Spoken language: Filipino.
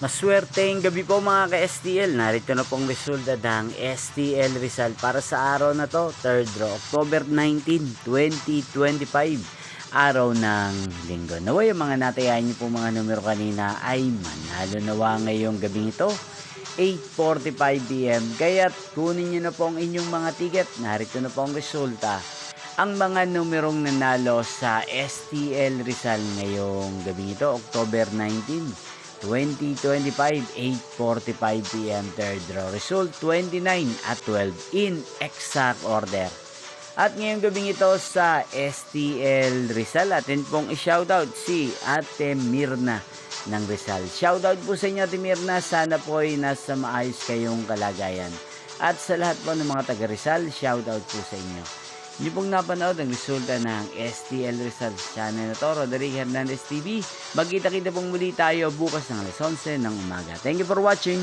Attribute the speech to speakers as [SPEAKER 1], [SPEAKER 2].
[SPEAKER 1] Maswerteng gabi po mga ka-STL. Narito na pong resulta ng STL Rizal para sa araw na to, 3rd draw, October 19, 2025. Araw ng linggo. Naway yung mga natayahan niyo po mga numero kanina ay manalo nawa ngayong gabing ito, 8:45 PM. Kaya't kunin niyo na po ang inyong mga ticket. Narito na po ang resulta. Ang mga numerong nanalo sa STL Rizal ngayong gabing ito, October 19, 2025, 8:45 PM, third draw. Result 29 at 12 in exact order. At ngayong gabing ito sa STL Rizal, atin pong i-shoutout si Ate Mirna ng Rizal. Shoutout po sa inyo Ate Mirna, sana po ay nasa maayos kayong kalagayan. At sa lahat po ng mga taga Rizal, shoutout po sa inyo. Hindi pong napanood ang resulta ng STL Rizal channel na to, Roderick Hernandez TV. Magkita-kita pong muli tayo bukas ng alas 11 ng umaga. Thank you for watching.